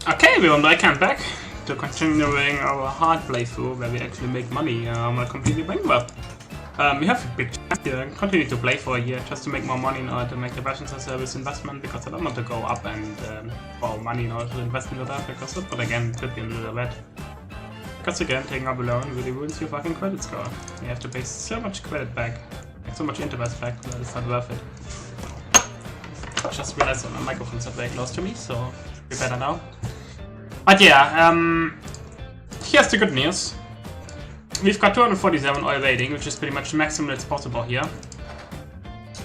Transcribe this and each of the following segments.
Okay, everyone, welcome back to continuing our hard playthrough where we actually make money. I'm completely bankrupt. We have a big chance here. Continue to play for a year just to make more money in order to make the passenger service investment because I don't want to go up and borrow money in order to invest into that because that would again could be a little bit. Because again, taking up a loan really ruins your fucking credit score. You have to pay so much credit back, like so much interest back that it's not worth it. I just realized that my microphone's not very close to me, so be better now. But yeah, here's the good news. We've got 247 oil rating, which is pretty much the maximum that's possible here.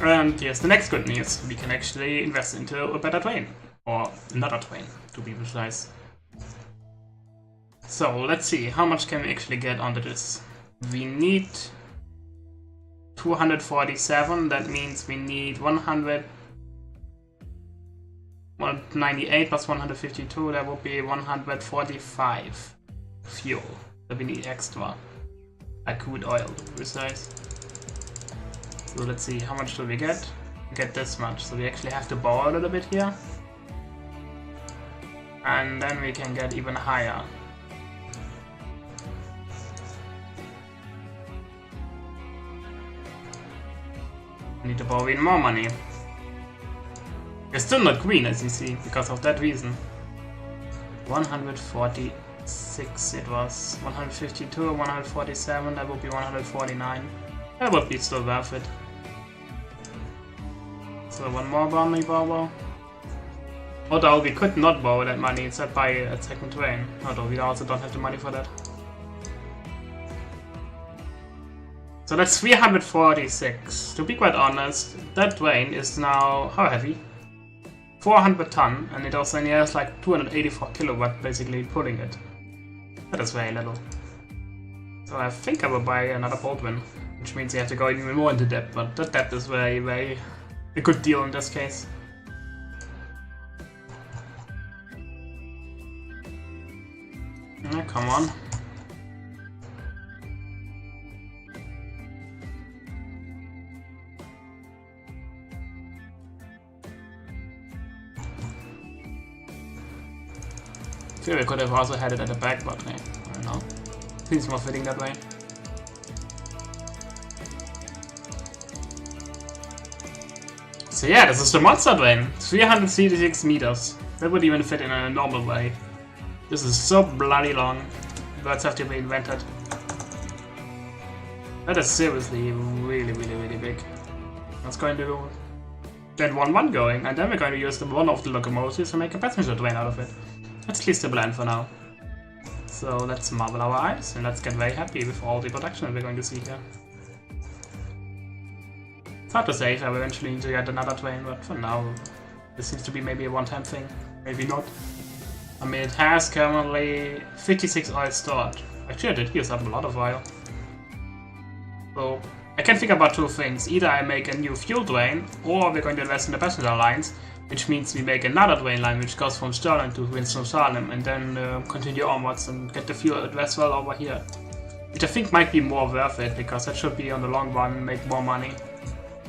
And here's the next good news. We can actually invest into a better train. Or another train, to be precise. So, let's see. How much can we actually get onto this? We need 247. That means we need 198 plus 152, that would be 145 fuel that we need extra. Crude oil, to be precise. So let's see, how much do we get? We get this much, so we actually have to borrow a little bit here. And then we can get even higher. We need to borrow even more money. We're still not green, as you see, because of that reason. 146 it was. 152, 147, that would be 149. That would be still worth it. So one more bond we borrow. Although we could not borrow that money, instead buy a second train. Although we also don't have the money for that. So that's 346. To be quite honest, that train is now how heavy? 400 ton, and it also only has like 284 kilowatt basically pulling it. That is very little. So I think I will buy another Baldwin, which means you have to go even more into debt, but that debt is very a good deal in this case. Come on. I feel we could have also had it at the back, but hey, I don't know. Seems more fitting that way. So yeah, this is the monster train. 336 meters. That would even fit in a normal way. This is so bloody long. Birds have to be invented. That is seriously really big. That's going to get 1-1 going, and then we're going to use one of the locomotives to make a passenger train out of it. That's at least the plan for now. So let's marvel our eyes and let's get very happy with all the production we're going to see here. It's hard to say if I will eventually need to get another train, but for now this seems to be maybe a one-time thing. Maybe not. I mean, it has currently 56 oil stored. Actually I did use up a lot of oil. So I can think about two things. Either I make a new fuel train, or we're going to invest in the passenger lines. Which means we make another train line which goes from Stirling to Winston-Salem and then continue onwards and get the fuel at Westwell over here. Which I think might be more worth it because that should be on the long run make more money.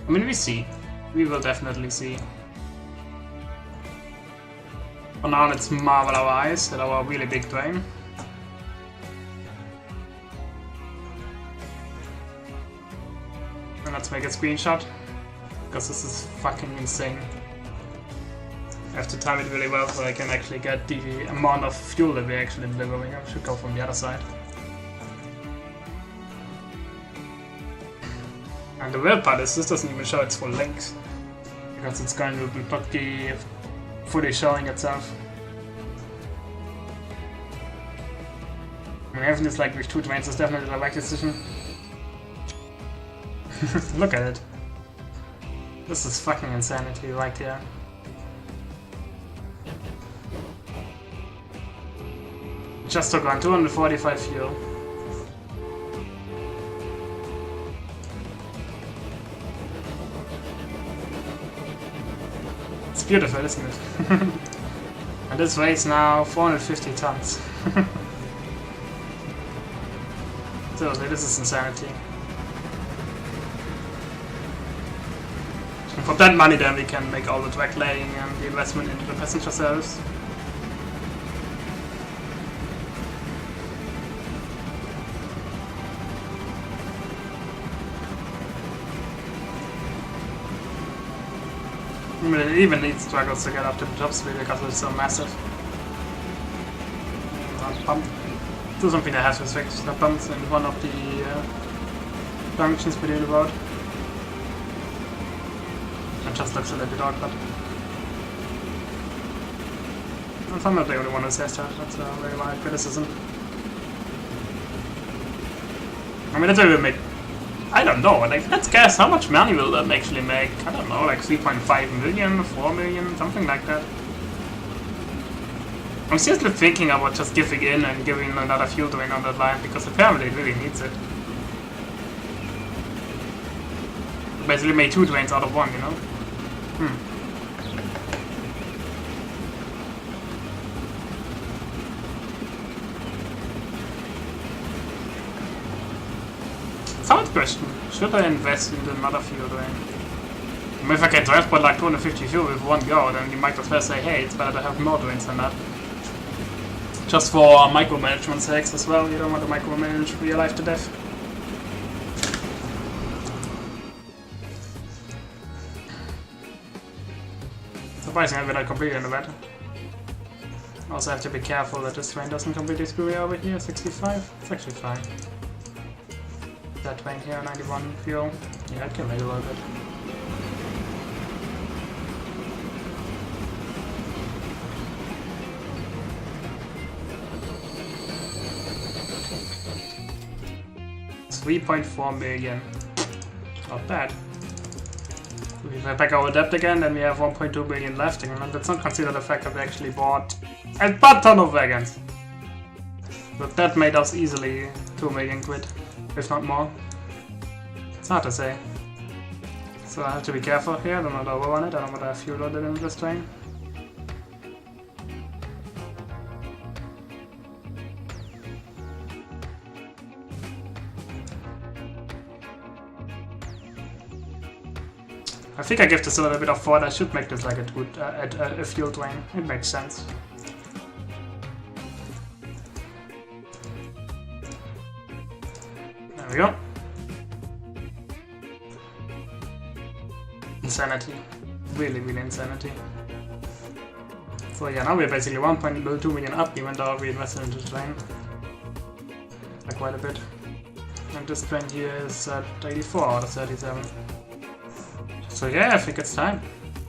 I mean, we see. We will definitely see. For now let's marvel our eyes at our really big train. And let's make a screenshot because this is fucking insane. I have to time it really well so I can actually get the amount of fuel that we're actually delivering. I should go from the other side. And the weird part is this doesn't even show its full length. Because it's going to not be fully showing itself. I mean, having this like with two trains is definitely the right decision. Look at it. This is fucking insanity right here. Just took on 245 fuel. It's beautiful, isn't it? And this weighs now 450 tons. Seriously, this is insanity. And for that money then we can make all the track laying and the investment into the passenger service. I mean, it even needs struggles to get up to the top speed because it's so massive. Pump. Do something that has to fix the bumps in one of the junctions between the road. It just looks a little bit awkward. I'm not the only one who says that. That's a very wide criticism. I mean, that's a make. I don't know. Like, let's guess how much money will that actually make? I don't know, like 3.5 million, 4 million, something like that. I'm seriously thinking about just giving in and giving another fuel drain on that line because apparently it really needs it. Basically made 2 drains out of 1, you know? Solid question. Should I invest in another fuel drain? I mean, if I can transport like 250 fuel with 1 go, then you might as well say, hey, it's better to have more drains than that. Just for micromanagement sakes as well, you don't want to micromanage real life to death. Surprisingly, I completely into that. Also have to be careful that this train doesn't completely screw me over here. 65? It's actually fine. That train here, 91 fuel. Yeah, it can make a little bit. $3.4 million. Not bad. If we back our debt again, then we have 1.2 billion left, and let's not consider the fact that we actually bought a butt ton of wagons. But that made us easily 2 million quid, if not more. It's hard to say. So I have to be careful here, I don't want to overrun it, I don't want to have fuel loaded in this train. I think I give this a little bit of thought. I should make this like a fuel drain. It makes sense. There we go. Insanity. Really, really insanity. So yeah, now we're basically 1.2 million up even though we invested into the train. Like quite a bit. And this train here is at 84 out of 37. So yeah, I think it's time.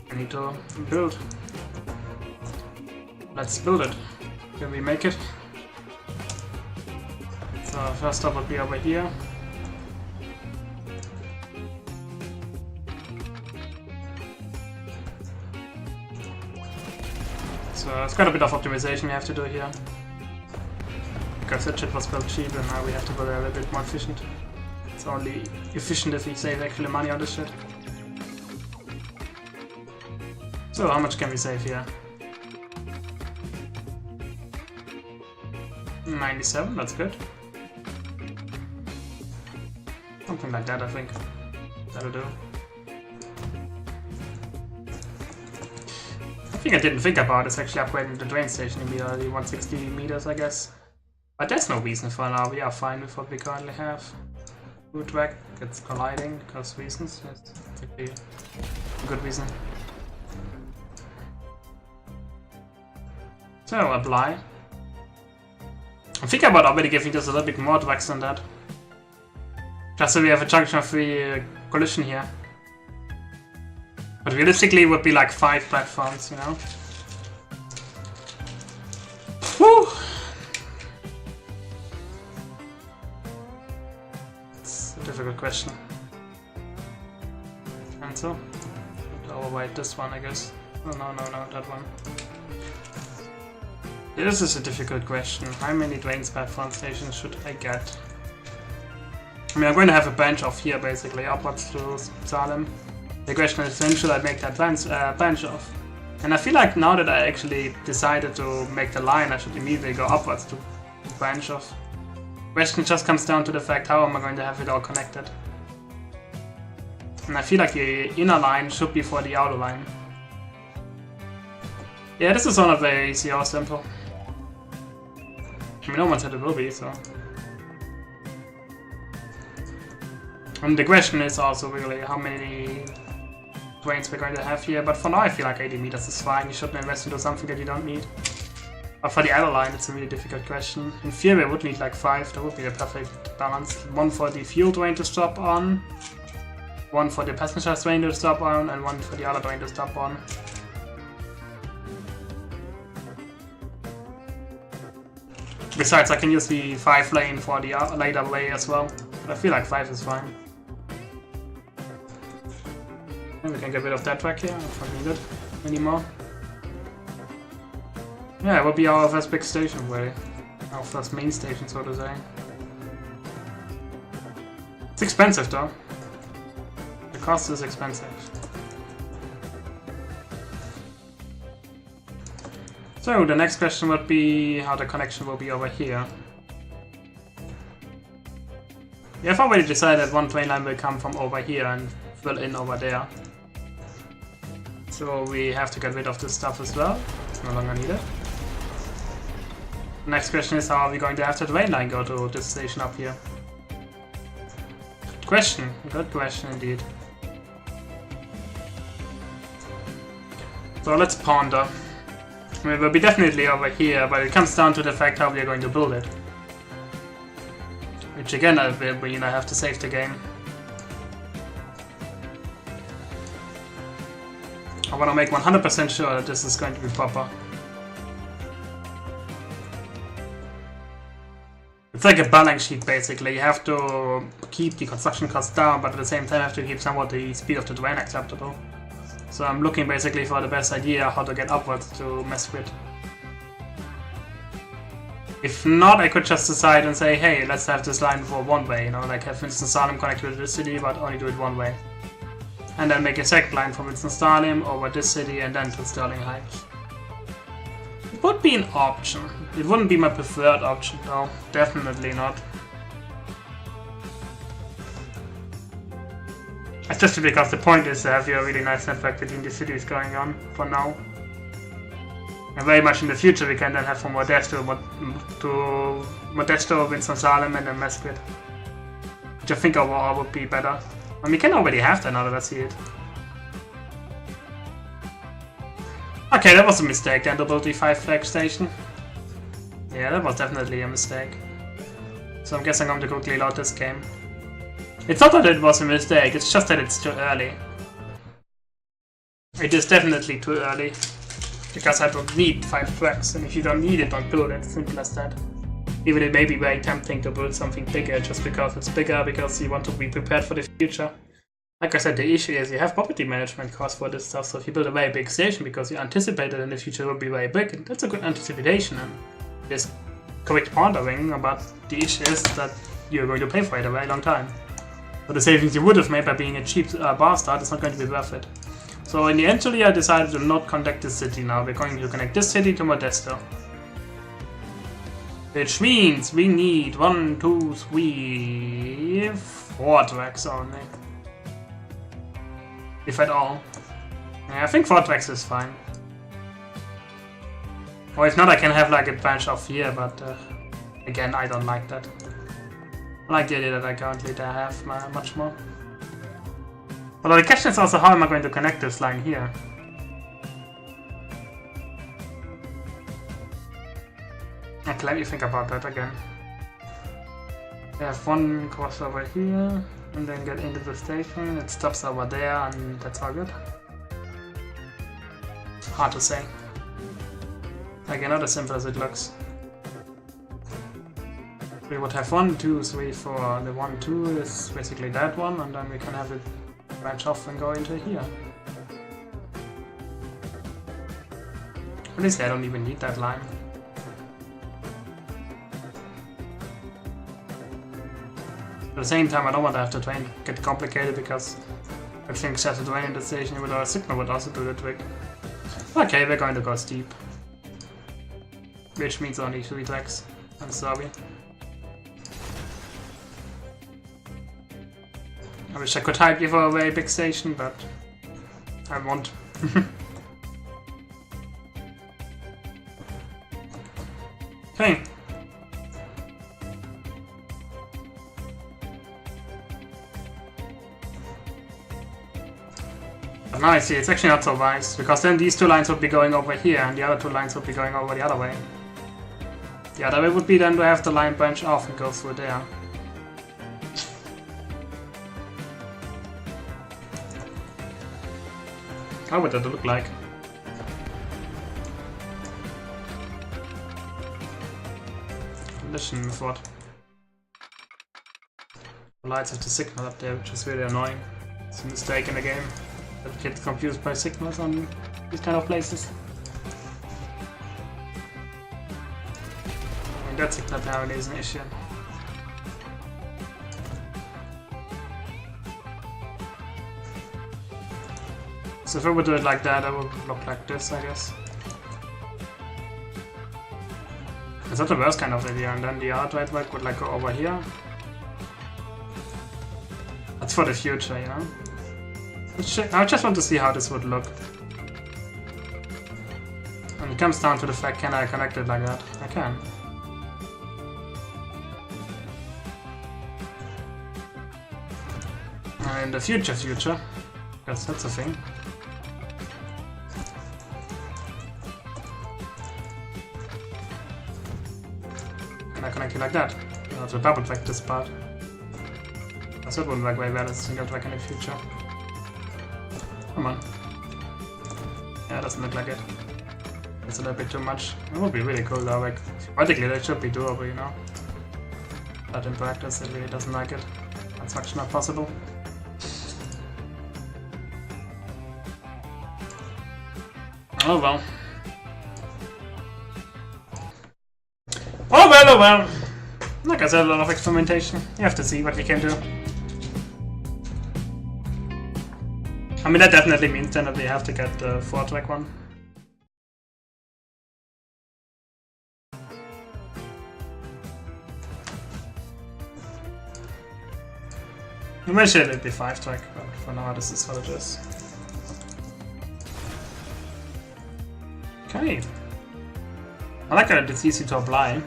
I need to build. Let's build it. Can we make it? So first stop will be over here. So it's got a bit of optimization we have to do here. Because that shit was built cheap and now we have to build it a little bit more efficient. It's only efficient if we save actually money on this shit. So how much can we save here? 97, that's good. Something like that, I think. That'll do. I think I didn't think about is actually upgrading the train station immediately, 160 meters I guess. But there's no reason for now, we are fine with what we currently have. Route track, it's colliding because reasons, that's actually a good reason. So apply. I'm thinking about already giving this a little bit more tracks than that. Just so we have a junction free collision here. But realistically it would be like 5 platforms, you know? Whew! It's a difficult question. Cancel? Oh wait, this one I guess. Oh no, that one. This is a difficult question. How many trains platform stations should I get? I mean, I'm going to have a branch off here, basically, upwards to Salem. The question is, when should I make that branch off? And I feel like now that I actually decided to make the line, I should immediately go upwards to branch off. The question just comes down to the fact, how am I going to have it all connected? And I feel like the inner line should be for the outer line. Yeah, this is not very easy or simple. I mean, no one said it will be, so. And the question is also really how many drains we're going to have here, but for now I feel like 80 meters is fine. You shouldn't invest into something that you don't need. But for the other line, it's a really difficult question. In theory, I would need like 5. That would be a perfect balance. 1 for the fuel drain to stop on, 1 for the passenger drain to stop on, and 1 for the other drain to stop on. Besides, I can use the 5 lane for the later way as well. But I feel like 5 is fine. And we can get rid of that track here. I don't need it anymore. Yeah, it will be our first big station way. Our first main station, so to say. It's expensive though. The cost is expensive. So the next question would be how the connection will be over here. We have already decided one train line will come from over here and fill in over there. So we have to get rid of this stuff as well. It's no longer needed. Next question is how are we going to have the train line go to this station up here? Good question indeed. So let's ponder. It will be definitely over here, but it comes down to the fact how we are going to build it. Which again will mean I have to save the game. I want to make 100% sure that this is going to be proper. It's like a balance sheet basically. You have to keep the construction costs down, but at the same time you have to keep somewhat the speed of the train acceptable. So I'm looking basically for the best idea how to get upwards to mess with. If not, I could just decide and say, hey, let's have this line for one way, you know, like have Winston-Salem connected to this city, but only do it one way. And then make a second line from Winston-Salem over this city and then to Sterling Heights. It would be an option. It wouldn't be my preferred option though, definitely not. Especially because the point is to have a really nice network between the cities going on for now. And very much in the future we can then have from Modesto to Winston-Salem and then Mesquite. Which I think overall would be better. And we can already have that now that I see it. Okay, that was a mistake then to build the 5 flag station. Yeah, that was definitely a mistake. So I'm guessing I'm going to quickly load this game. It's not that it was a mistake, it's just that it's too early. It is definitely too early. Because I don't need 5 tracks, and if you don't need it, don't build it, simple as that. Even it may be very tempting to build something bigger just because it's bigger, because you want to be prepared for the future. Like I said, the issue is you have property management costs for this stuff, so if you build a very big station because you anticipate that in the future it will be very big, and that's a good anticipation, and it is correct pondering, but the issue is that you're going to pay for it a very long time. So the savings you would have made by being a cheap bar start is not going to be worth it. So in the end, I decided to not connect this city now. We're going to connect this city to Modesto. Which means we need 1, 2, 3, 4 tracks only. If at all. Yeah, I think 4 tracks is fine. Or if not, I can have like a branch off here, but again, I don't like that. I like the idea that I currently have much more. But the question is also how am I going to connect this line here? Okay, let me think about that again. We have one crossover here, and then get into the station. It stops over there, and that's all good. Hard to say. Again, not as simple as it looks. We would have 1, 2, 3, 4. The 1, 2 is basically that one, and then we can have it branch off and go into here. Honestly, I don't even need that line. At the same time, I don't want to have the train get complicated because I think set the train in the station without a signal would also do the trick. Okay, we're going to go steep. Which means only 3 tracks. I'm sorry. I wish I could hype you for a very big station, but I won't. Okay. But I see, it's actually not so wise, because then these two lines would be going over here, and the other two lines would be going over the other way. The other way would be then to have the line branch off and go through there. How would that look like? Collision with what? The lights have the signal up there, which is really annoying. It's a mistake in the game. That gets confused by signals on these kind of places. I mean, that signal apparently is an issue. So if I would do it like that, I would look like this, I guess. It's not the worst kind of idea, and then the art right would like go over here. That's for the future, you know? I just want to see how this would look. And it comes down to the fact, can I connect it like that? I can. In the future, because that's a thing. Can I connect it like that? I have to double check this part. That wouldn't work very well as a single track in the future. Come on. Yeah, doesn't look like it. It's a little bit too much. It would be really cool though, like, theoretically that should be doable, you know? But in practice it really doesn't like it. That's actually not possible. Oh well. Oh well, oh well! Like I said, a lot of experimentation. You have to see what you can do. I mean, that definitely means then that we have to get the 4-track one. Eventually it'll be 5-track, but for now this is what it is. Okay. I like that it's easy to apply,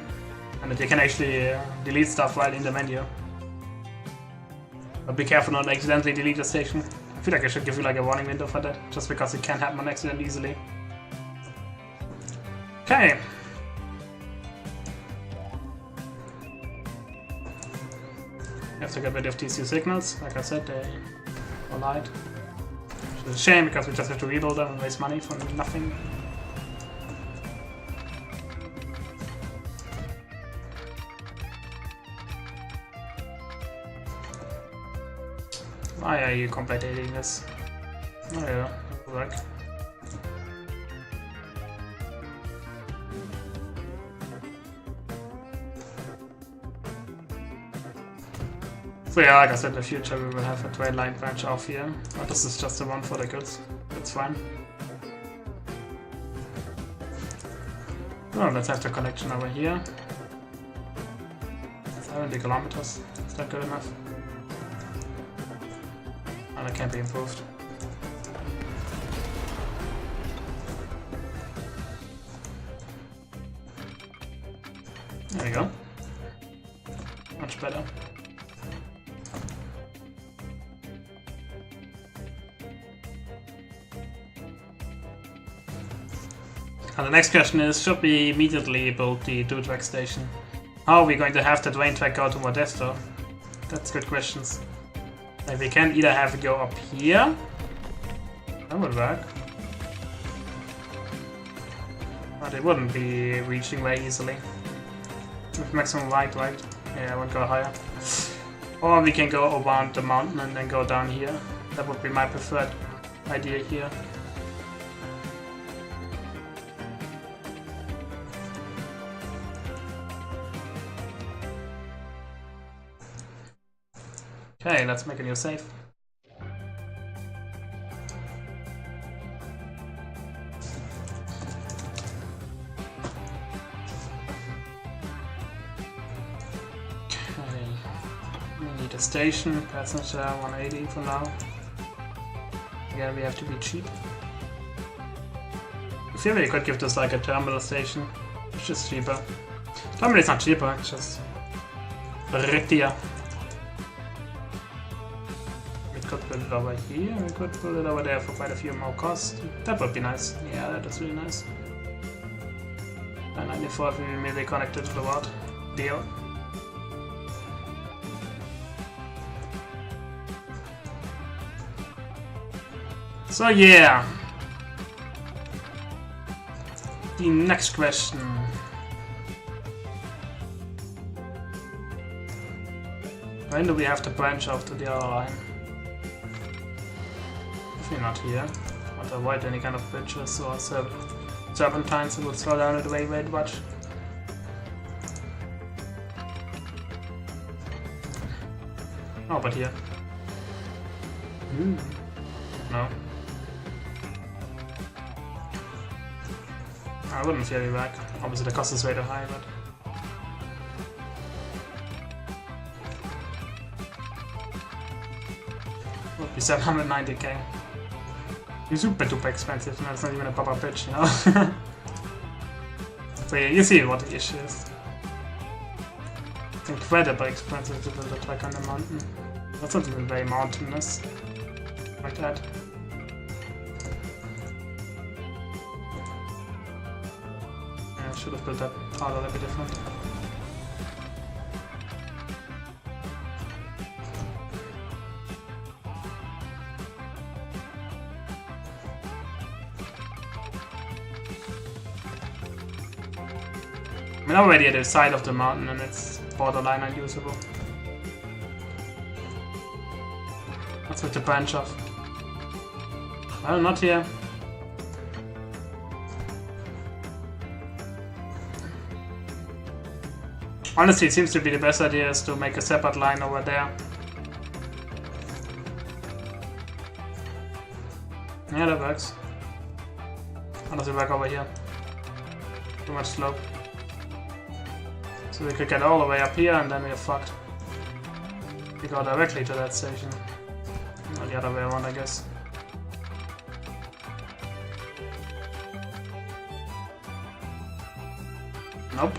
and that you can actually delete stuff while in the menu. But be careful not to accidentally delete the station. I feel like I should give you like a warning window for that, just because it can happen on accident easily. Okay. You have to get rid of these two signals. Like I said, they are light. Which is a shame because we just have to rebuild them and waste money for nothing. Why are you complicating this? Oh yeah, it'll work. So yeah, like I said, in the future we will have a trail line branch off here. But this is just the one for the goods. That's fine. Oh, let's have the connection over here. 70 kilometers. Is that good enough? And it can be improved. There we go. Much better. And the next question is, should we immediately build the 2-track station? How are we going to have the drain track go to Modesto? That's good questions. Like we can either have it go up here. That would work. But it wouldn't be reaching very easily. With maximum height, right? Yeah, I would go higher. Or we can go around the mountain and then go down here. That would be my preferred idea here. Okay, let's make a new save. Okay, we need a station, passenger 180 for now. Again, we have to be cheap. I feel we could give this like a terminal station, which is cheaper. Terminal is not cheaper, it's just prettier. could build it over here, we could build it over there for quite a few more costs. That would be nice. Yeah, that is really nice. And 94 we immediately connected to the world. Deal. So yeah. The next question. When do we have to branch off to the other line? If we're not here, but avoid any kind of bridges or serpentines, it will slow down the way much. Oh, but here. No. I wouldn't fear you back. Obviously the cost is way too high, but... would be 790k. It's super duper expensive, and that's not even a proper pitch, you know? So yeah, you see what the issue is. It's incredibly expensive to build a track on the mountain. That's not even very mountainous. Like that. Yeah, I should have built that part a little bit different. I mean, I'm already at the side of the mountain and it's borderline unusable. Let's hit the branch off. Well, not here. Honestly, it seems to be the best idea is to make a separate line over there. Yeah, that works. How does it work over here? Too much slope. So we could get all the way up here and then we're fucked. We go directly to that station. Or the other way around, I guess. Nope.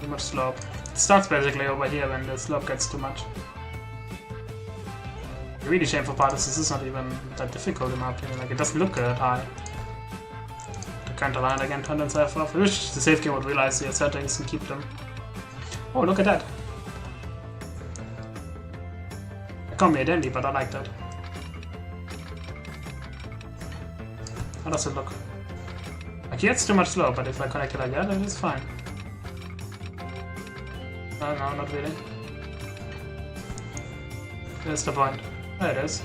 Too much slope. It starts basically over here when the slope gets too much. The really shameful part is this is not even that difficult in my opinion, like it doesn't look that high. To counter line again, turn themselves off. I wish the safe game would realize their settings and keep them. Oh, look at that! It can't be a dandy, but I like that. How does it look? Like here it's too much slow, but if I connect it like that, then it's fine. No, no, not really. There's the point. There it is.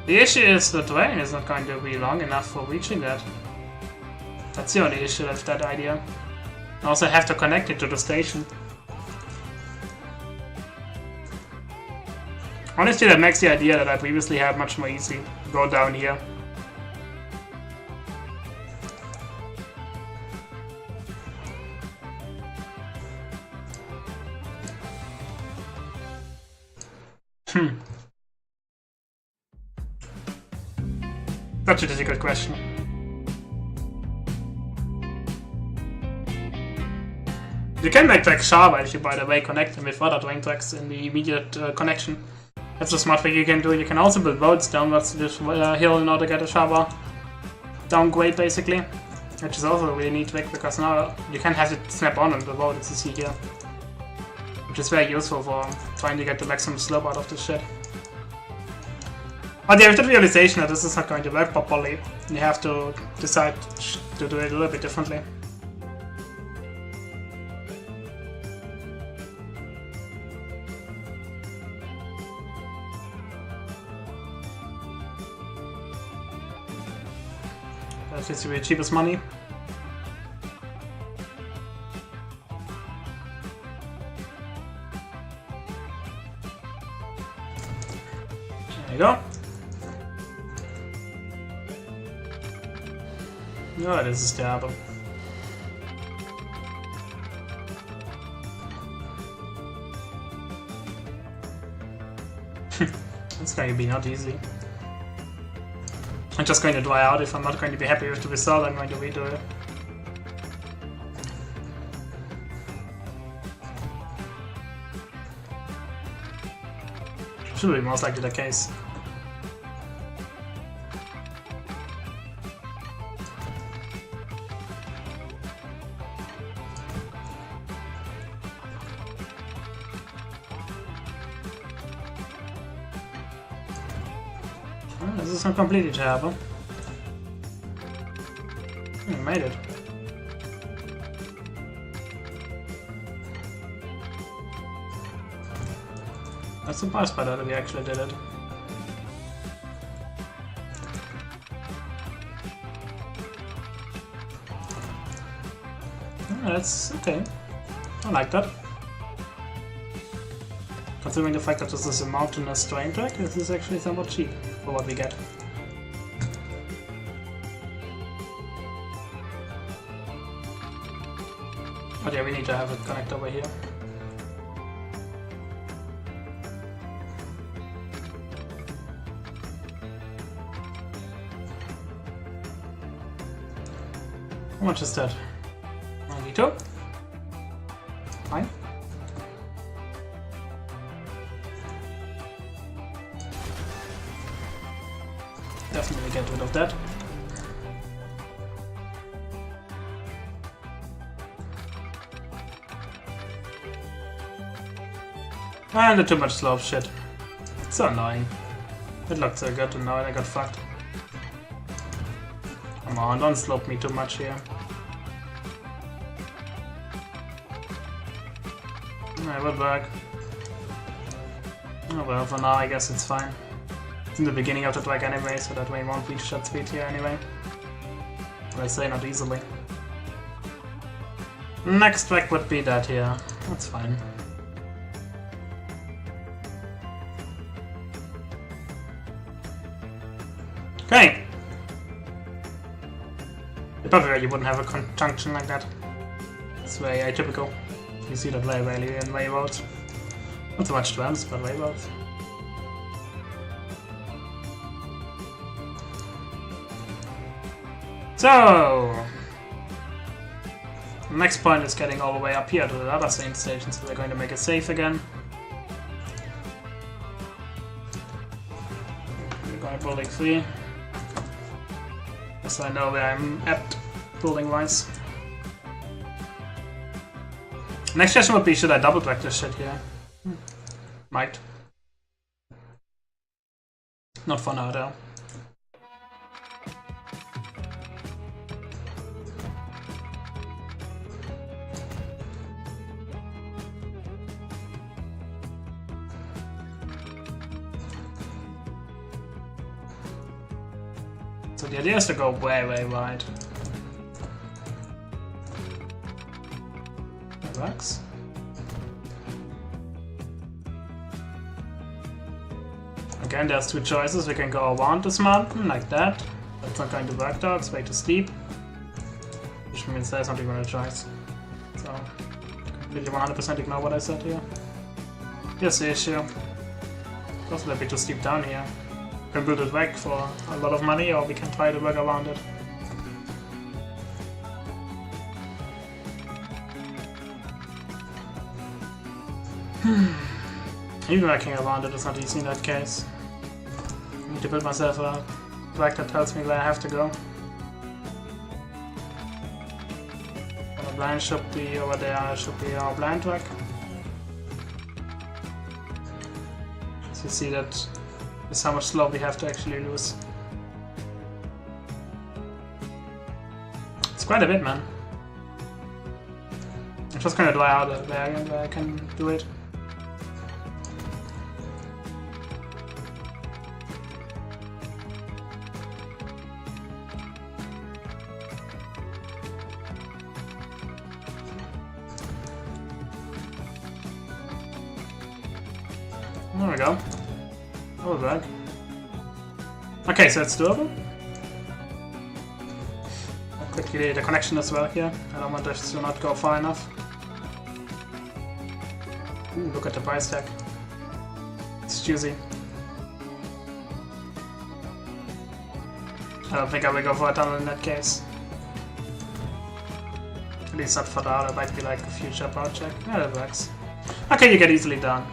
The issue is the terrain is not going to be long enough for reaching that. That's the only issue with that idea. I also have to connect it to the station. Honestly, that makes the idea that I previously had much more easy. Go down here. Such a difficult question. You can make tracks sharper if you, by the way, connect them with other train tracks in the immediate connection. That's a smart thing you can do. You can also build roads downwards to this hill in order to get a sharper downgrade, basically. Which is also a really neat trick, because now you can have it snap on the road, as you see here. Which is very useful for trying to get the maximum slope out of this shit. But yeah, with the realization that this is not going to work properly, you have to decide to do it a little bit differently. That seems to be the cheapest money. There you go. Ja, das ist derbe. That's going to be not easy. I'm just going to dry out if I'm not going to be happy with the result. I'm going to redo it. Should be most likely the case. This is not completely terrible. We made it. I'm surprised by that we actually did it. That's okay. I like that. Considering the fact that this is a mountainous terrain track, this is actually somewhat cheap for what we get. But yeah, we need to have it connect over here. How much is that? 92? Fine. Definitely get rid of that. And the too much slope shit. It's so annoying. It looked so good and now I got fucked. Come on, don't slope me too much here. It would work. Oh well, for now I guess it's fine. It's in the beginning of the track anyway, so that way we won't reach that speed here anyway. But I say not easily. Next track would be that here. That's fine. Okay! Probably you wouldn't have a conjunction like that. It's very atypical. You see that very rarely in way roads. Not so much trams, but way roads. So, the next point is getting all the way up here to the other same station, so we're going to make it safe again. We're going building 3. So I know where I'm at building wise. Next question would be, should I double track this shit here? Might. Not for now though. So the idea is to go way, way wide. That works. Again, there's two choices. We can go around this mountain like that. That's not going to work though, it's way too steep. Which means there's not even a choice. So, completely 100% ignore what I said here. Here's the issue. It's also a bit too steep down here. We can build it back for a lot of money, or we can try to work around it. Even working around it is not easy in that case. I need to build myself a track that tells me where I have to go. And the blind should be over there, should be our blind track. So you see that is how much slope we have to actually lose. It's quite a bit, man. I'm just gonna dry out where I can do it. There we go. That will work. Okay, so it's doable. I'll quickly the connection as well here. I don't want this to not go far enough. Ooh, look at the price tag. It's juicy. I don't think I will go for a tunnel in that case. At least not for now, that might be like a future project. Yeah, that works. Okay, you get easily done.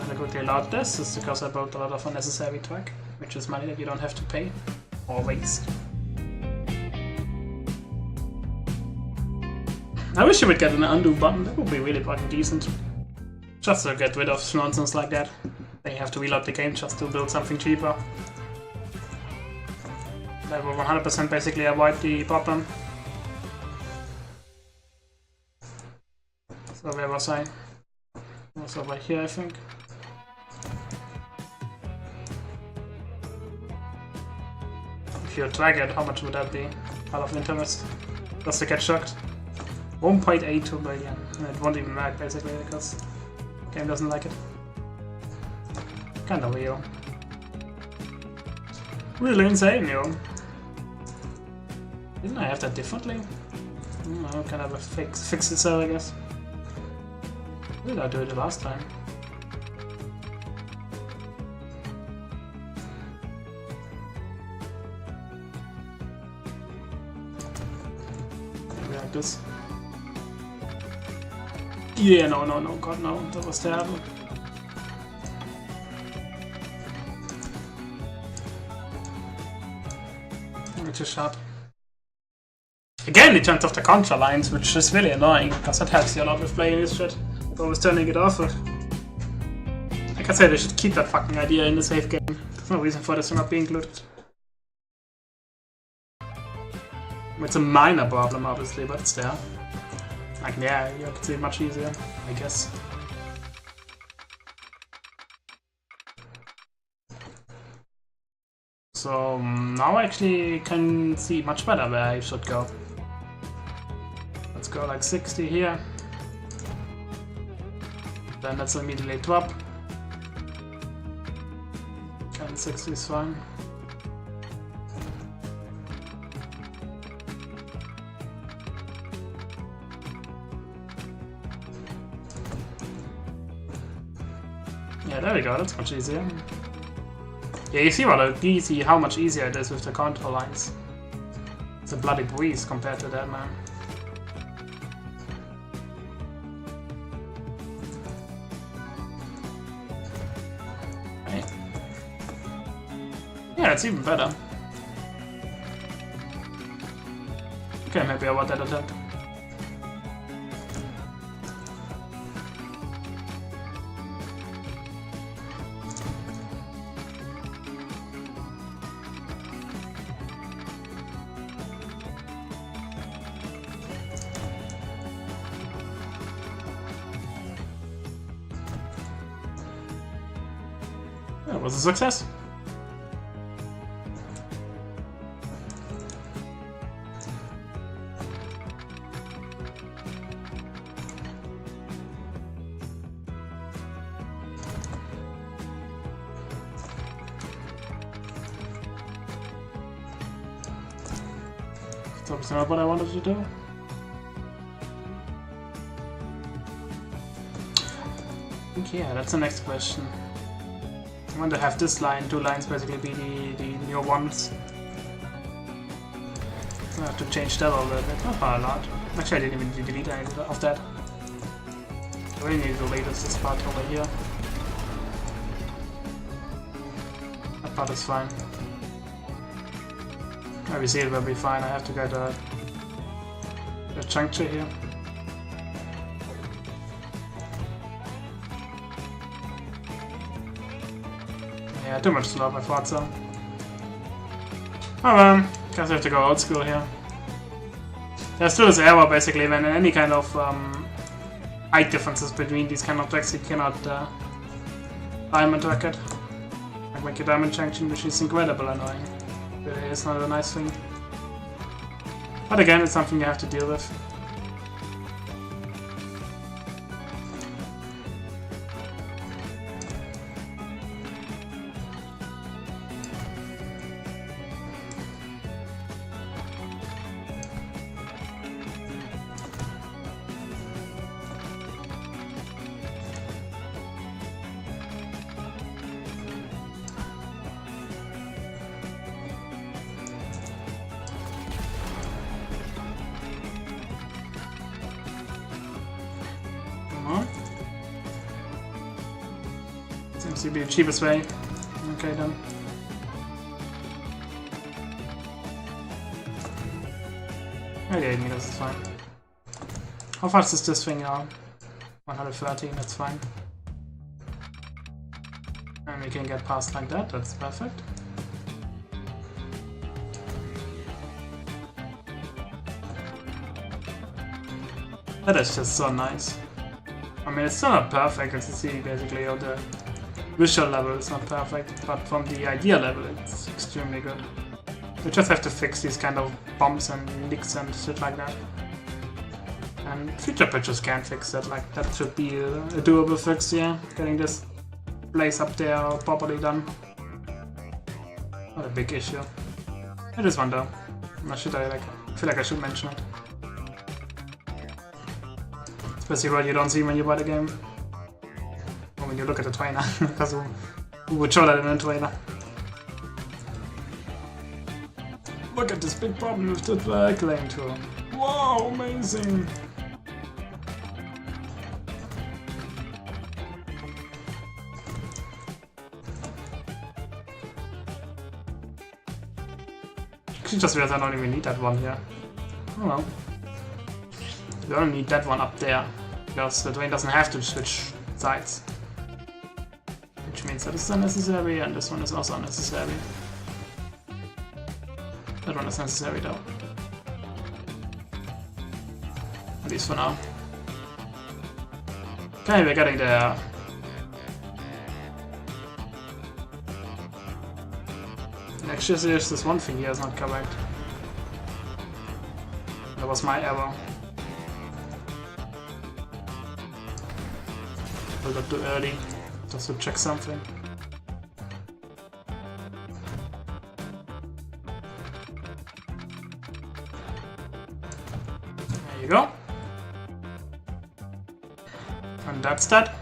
I quickly allowed this is because I built a lot of unnecessary track, which is money that you don't have to pay or waste. I wish you would get an undo button, that would be really fucking decent. Just to get rid of nonsense like that. Then you have to reload the game just to build something cheaper. That will 100% basically avoid the problem. So where was I? I was over here, I think. If you drag it, how much would that be? Out of interest. Just to get shocked. 1.82 billion. And it won't even work basically because the game doesn't like it. Kinda real. Really insane, yo. Didn't I have that differently? I can have a fix it so I guess. How did I do it the last time? Maybe like this. Yeah, no, god no, that was terrible. Too sharp. Again, it jumped off the contra lines, which is really annoying, because that helps you a lot with playing this shit. I was turning it off, but like I said, they should keep that fucking idea in the save game. There's no reason for this to not be included. It's a minor problem, obviously, but it's there. Like, yeah, you could see it much easier, I guess. So now I actually can see much better where I should go. Let's go like 60 here. Then let's immediately drop. And 60 is fine. Yeah, there we go, that's much easier. Yeah, you see how much easier it is with the control lines. It's a bloody breeze compared to that, man. Right. Yeah, it's even better. Okay, maybe I want that attempt. That was a success. That's not what I wanted to do. Yeah, that's the next question. I want to have this line, two lines basically be the new ones. I have to change that a little bit, not by a lot. Actually, I didn't even delete any of that. I really need to delete this part over here. That part is fine. Obviously it will be fine, I have to get a juncture here. Yeah, too much slow, I thought so. Oh well, guess I have to go old school here. There's still this error basically when any kind of height differences between these kind of tracks you cannot diamond track it. Like make a diamond junction, which is incredible annoying. Really is not a nice thing. But again, it's something you have to deal with. This would be the cheapest way. Okay then. Oh, 88 meters is fine. How fast is this thing now? 113, that's fine. And we can get past like that, that's perfect. That is just so nice. I mean, it's still not perfect, as you see, basically, on the visual level it's not perfect, but from the idea level it's extremely good. We just have to fix these kind of bumps and nicks and shit like that. And future patches can fix that, like that should be a doable fix, yeah. Getting this place up there properly done. Not a big issue. It is one though. I feel like I should mention it. Especially what you don't see when you buy the game. Or when you look at the trailer, because who would show that in a trailer? Look at this big problem with the drag lane tool. Wow, amazing! Actually, just realized I don't even need that one here. Oh well. You only need that one up there, because the train doesn't have to switch sides. Which means that is unnecessary, and this one is also unnecessary. That one is necessary though. At least for now. Okay, we're getting there. Actually, there's this one thing here is not correct. That was my error. I got too early, just to check something. There you go. And that's that.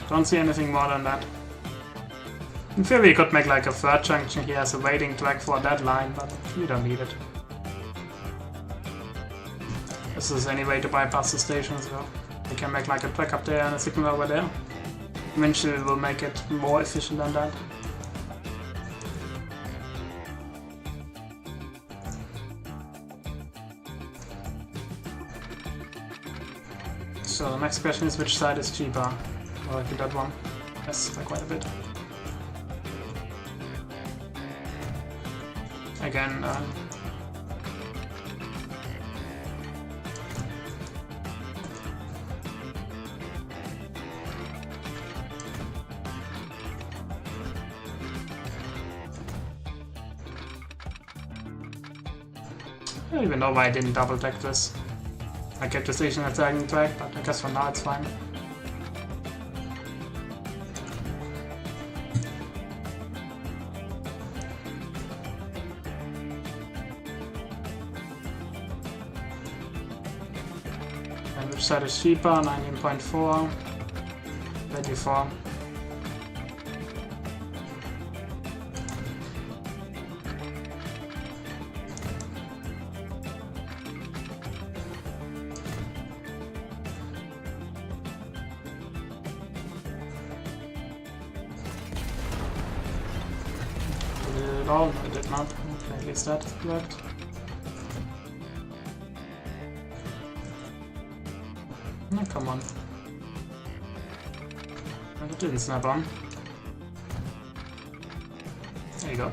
Don't see anything more than that. In theory, you could make like a third junction here as a waiting track for that line, but you don't need it. This is any way to bypass the station as well. You can make like a track up there and a signal over there. Eventually we'll make it more efficient than that. So the next question is which side is cheaper? Well, I think that one. Yes, by quite a bit. Again, I don't even know why I didn't double check this. I kept the station at second track, but I guess for now it's fine. And which side is cheaper? 19.4, 34. No, I did not. Okay, at least that is correct. No, come on. And it didn't snap on. There you go.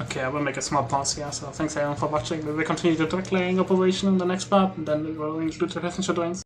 Okay, I will make a small pause here, so thanks everyone for watching. We will continue the track laying operation in the next part, and then we will include the passenger trains.